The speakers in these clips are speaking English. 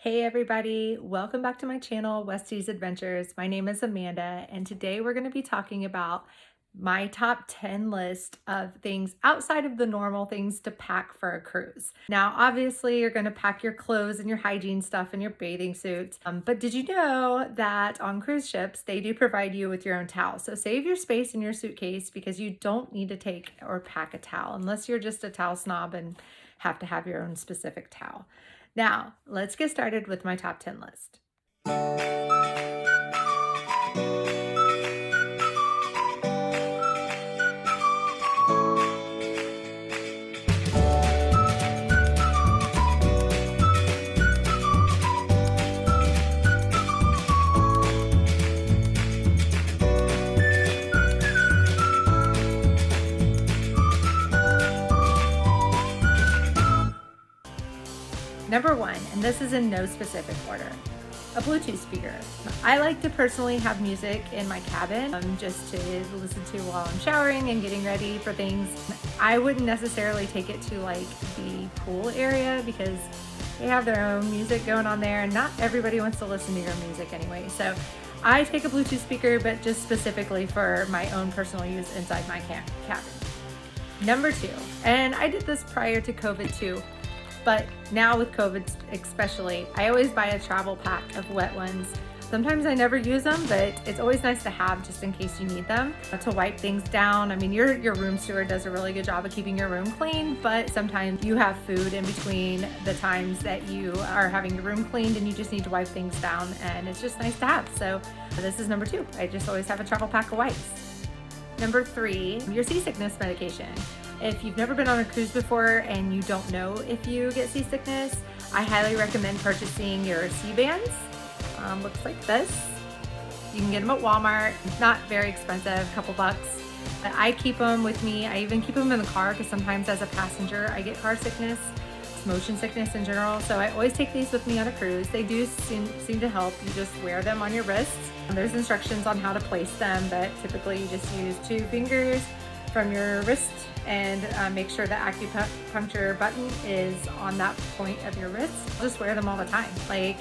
Hey everybody, welcome back to my channel, Westie's Adventures. My name is Amanda, and today we're going to be talking about my top 10 list of things outside of the normal things to pack for a cruise. Now, obviously, you're going to pack your clothes and your hygiene stuff and your bathing suits, but did you know that on cruise ships, they do provide you with your own towel? So save your space in your suitcase because you don't need to take or pack a towel unless you're just a towel snob and have to have your own specific towel. Now, let's get started with my top 10 list. Number one, and this is in no specific order, a Bluetooth speaker. I like to personally have music in my cabin just to listen to while I'm showering and getting ready for things. I wouldn't necessarily take it to like the pool area because they have their own music going on there and not everybody wants to listen to your music anyway. So I take a Bluetooth speaker, but just specifically for my own personal use inside my cabin. Number two, and I did this prior to COVID too, but now with COVID especially, I always buy a travel pack of wet ones. Sometimes I never use them, but it's always nice to have just in case you need them to wipe things down. I mean, your room steward does a really good job of keeping your room clean, but sometimes you have food in between the times that you are having your room cleaned and you just need to wipe things down, and it's just nice to have. So this is number two. I just always have a travel pack of wipes. Number three, your seasickness medication. If you've never been on a cruise before and you don't know if you get seasickness, I highly recommend purchasing your sea bands. Looks like this. You can get them at Walmart. Not very expensive, a couple bucks. But I keep them with me. I even keep them in the car because sometimes as a passenger I get car sickness, motion sickness in general. So I always take these with me on a cruise. They do seem to help. You just wear them on your wrists. There's instructions on how to place them, but typically you just use 2 fingers from your wrist and make sure the acupuncture button is on that point of your wrist. I'll just wear them all the time, like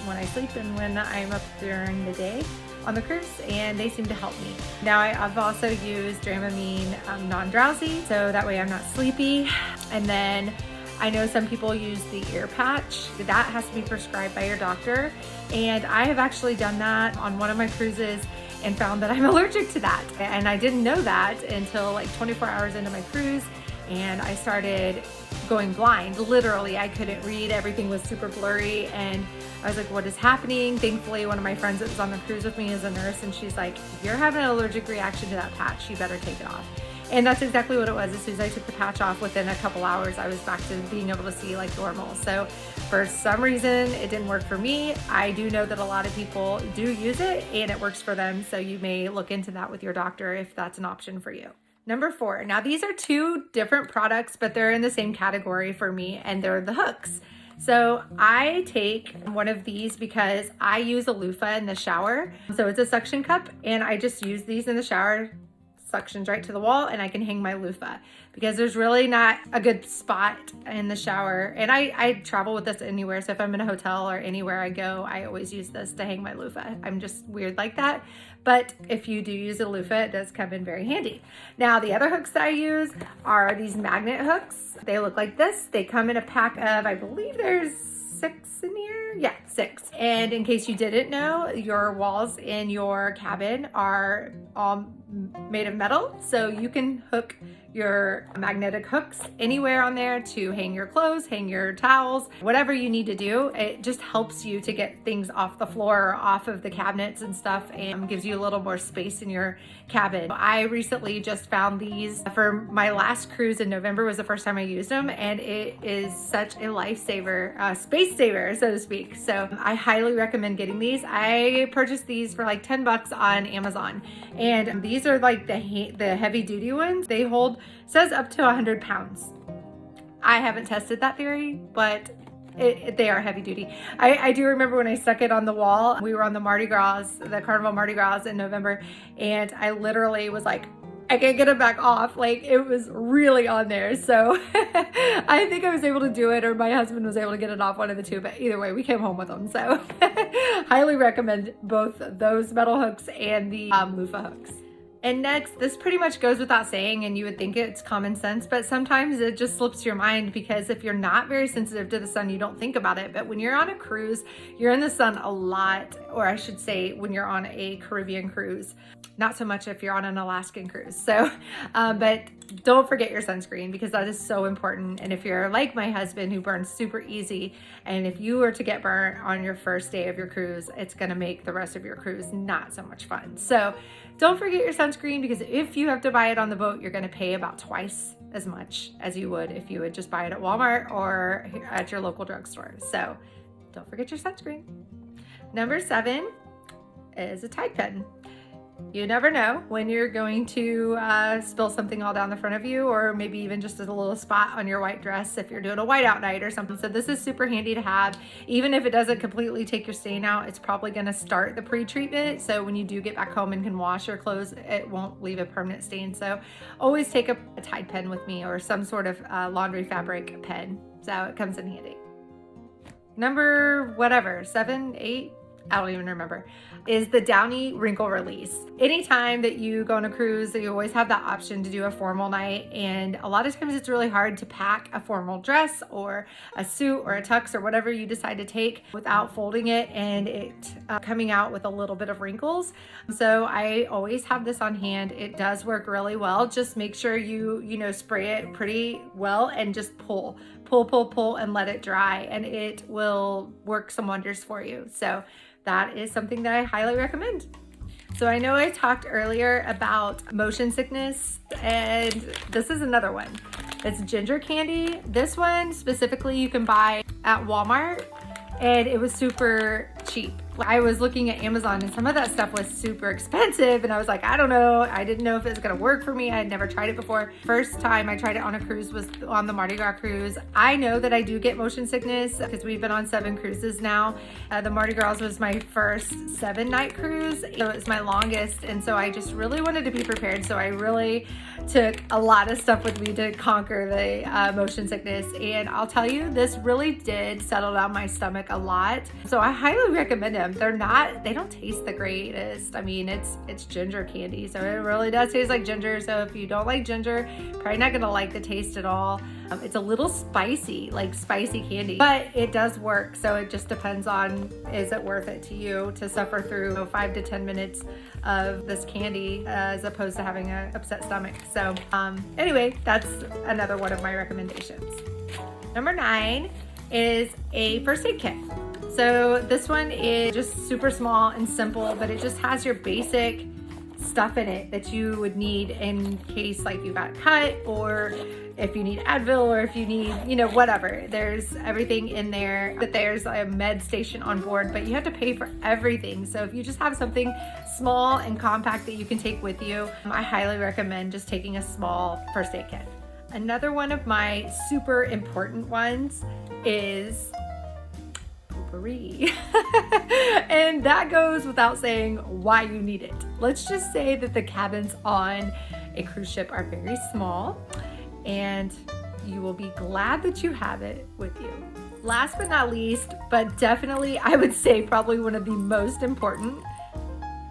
when I sleep and when I'm up during the day on the cruise, and they seem to help me. Now I've also used Dramamine non-drowsy, so that way I'm not sleepy. And then I know some people use the ear patch. That has to be prescribed by your doctor, and I have actually done that on one of my cruises and found that I'm allergic to that. And I didn't know that until like 24 hours into my cruise, and I started going blind. Literally, I couldn't read. Everything was super blurry, and I was like, what is happening? Thankfully, one of my friends that was on the cruise with me is a nurse, and she's like, you're having an allergic reaction to that patch. You better take it off. And that's exactly what it was. As soon as I took the patch off, within a couple hours, I was back to being able to see like normal. So for some reason, it didn't work for me. I do know that a lot of people do use it and it works for them. So you may look into that with your doctor if that's an option for you. Number four, now these are 2 different products, but they're in the same category for me, and they're the hooks. So I take one of these because I use a loofah in the shower. So it's a suction cup, and I just use these in the shower, suctions right to the wall, and I can hang my loofah because there's really not a good spot in the shower. And I travel with this anywhere. So if I'm in a hotel or anywhere I go, I always use this to hang my loofah. I'm just weird like that. But if you do use a loofah, it does come in very handy. Now, the other hooks that I use are these magnet hooks. They look like this. They come in a pack of, I believe there's 6 in here. Yeah, 6. And in case you didn't know, your walls in your cabin are all made of metal, so you can hook your magnetic hooks anywhere on there to hang your clothes, hang your towels, whatever you need to do. It just helps you to get things off the floor or off of the cabinets and stuff, and gives you a little more space in your cabin. I recently just found these for my last cruise in November. Was the first time I used them, and it is such a lifesaver, space saver, so to speak. So I highly recommend getting these. I purchased these for like 10 bucks on Amazon, and these are like the heavy duty ones. They hold, says up to 100 pounds. I haven't tested that theory, but they are heavy duty. I do remember when I stuck it on the wall. We were on the Mardi Gras, the Carnival Mardi Gras in November, and I literally was like I can't get it back off. Like, it was really on there. So I think I was able to do it, or my husband was able to get it off, one of the two, but either way, we came home with them. So highly recommend both those metal hooks and the loofah hooks. And next, this pretty much goes without saying, and you would think it's common sense, but sometimes it just slips your mind, because if you're not very sensitive to the sun, you don't think about it. But when you're on a cruise, you're in the sun a lot, or I should say when you're on a Caribbean cruise, not so much if you're on an Alaskan cruise. So, but don't forget your sunscreen, because that is so important. And if you're like my husband, who burns super easy, and if you were to get burnt on your first day of your cruise, it's gonna make the rest of your cruise not so much fun. So don't forget your sunscreen, because if you have to buy it on the boat, you're gonna pay about twice as much as you would if you would just buy it at Walmart or at your local drugstore. So don't forget your sunscreen. Number 7 is a Tide pen. You never know when you're going to spill something all down the front of you, or maybe even just a little spot on your white dress if you're doing a whiteout night or something. So this is super handy to have. Even if it doesn't completely take your stain out, it's probably going to start the pre-treatment. So when you do get back home and can wash your clothes, it won't leave a permanent stain. So always take a Tide pen with me, or some sort of laundry fabric pen. So it comes in handy. Number whatever, 7, 8, I don't even remember, is the Downy Wrinkle Release. Anytime that you go on a cruise, you always have that option to do a formal night. And a lot of times it's really hard to pack a formal dress or a suit or a tux or whatever you decide to take without folding it and it coming out with a little bit of wrinkles. So I always have this on hand. It does work really well. Just make sure you spray it pretty well and just pull and let it dry, and it will work some wonders for you. So that is something that I highly recommend. So I know I talked earlier about motion sickness, and this is another one. It's ginger candy. This one specifically you can buy at Walmart, and it was super cheap. I was looking at Amazon, and some of that stuff was super expensive, and I was like, I don't know. I didn't know if it was gonna work for me. I had never tried it before. First time I tried it on a cruise was on the Mardi Gras cruise. I know that I do get motion sickness because we've been on 7 cruises now. The Mardi Gras was my first 7-night cruise, so it's my longest, and so I just really wanted to be prepared. So I really took a lot of stuff with me to conquer the motion sickness, and I'll tell you, this really did settle down my stomach a lot. So I highly recommend them. They don't taste the greatest. I mean, it's ginger candy, so it really does taste like ginger. So if you don't like ginger, probably not gonna like the taste at all. It's a little spicy, like spicy candy, but it does work. So it just depends on, is it worth it to you to suffer through 5 to 10 minutes of this candy as opposed to having an upset stomach. So anyway, that's another one of my recommendations. Number 9 is a first aid kit. So this one is just super small and simple, but it just has your basic stuff in it that you would need in case like you got cut, or if you need Advil, or if you need, whatever. There's everything in there. But there's a med station on board, but you have to pay for everything. So if you just have something small and compact that you can take with you, I highly recommend just taking a small first aid kit. Another one of my super important ones is Ovary. And that goes without saying why you need it. Let's just say that the cabins on a cruise ship are very small, and you will be glad that you have it with you. Last but not least, but definitely I would say probably one of the most important,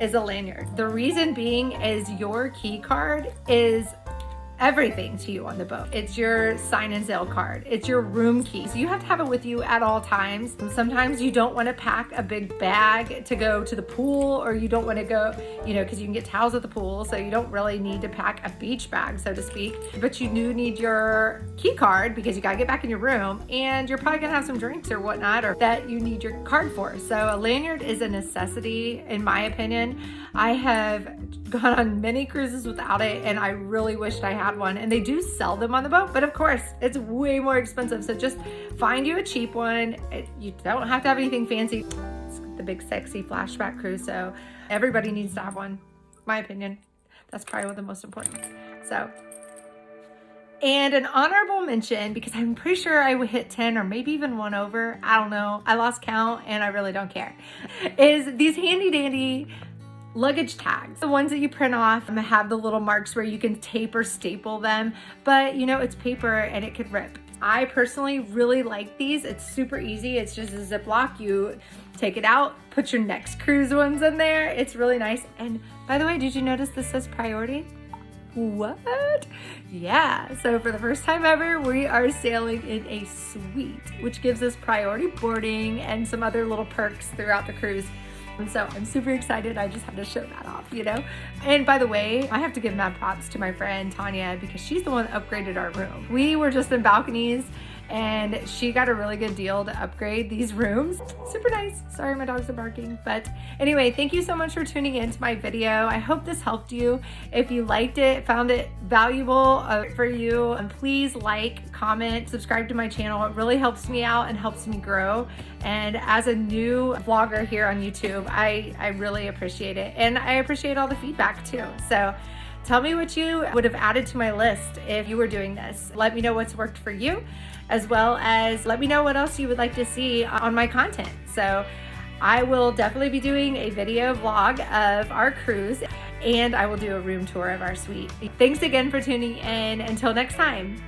is a lanyard. The reason being is your key card is everything to you on the boat. It's your sign and sail card. It's your room key. So you have to have it with you at all times. And sometimes you don't want to pack a big bag to go to the pool, or you don't want to go, because you can get towels at the pool. So you don't really need to pack a beach bag, so to speak. But you do need your key card because you got to get back in your room, and you're probably going to have some drinks or whatnot, or that you need your card for. So a lanyard is a necessity, in my opinion. I have gone on many cruises without it, and I really wished I had one. And they do sell them on the boat, but of course it's way more expensive. So just find you a cheap one. You don't have to have anything fancy. It's the big sexy flashback cruise, so everybody needs to have one, my opinion. That's probably one of the most important. So, and an honorable mention, because I'm pretty sure I would hit 10 or maybe even 1 over, I don't know, I lost count and I really don't care, is these handy dandy luggage tags. The ones that you print off have the little marks where you can tape or staple them, but you know, it's paper and it could rip. I personally really like these. It's super easy. It's just a Ziploc. You take it out, put your next cruise ones in there. It's really nice. And by the way, did you notice this says priority? What? Yeah, so for the first time ever, we are sailing in a suite, which gives us priority boarding and some other little perks throughout the cruise. And so I'm super excited. I just had to show that off, you know? And by the way, I have to give mad props to my friend Tanya because she's the one that upgraded our room. We were just in balconies and she got a really good deal to upgrade these rooms. Super nice. Sorry, my dogs are barking. But anyway, thank you so much for tuning into my video. I hope this helped you. If you liked it, found it valuable for you, please like, comment, subscribe to my channel. It really helps me out and helps me grow. And as a new vlogger here on YouTube, I really appreciate it. And I appreciate all the feedback too. So tell me what you would have added to my list if you were doing this. Let me know what's worked for you, as well as let me know what else you would like to see on my content. So I will definitely be doing a video vlog of our cruise, and I will do a room tour of our suite. Thanks again for tuning in. Until next time.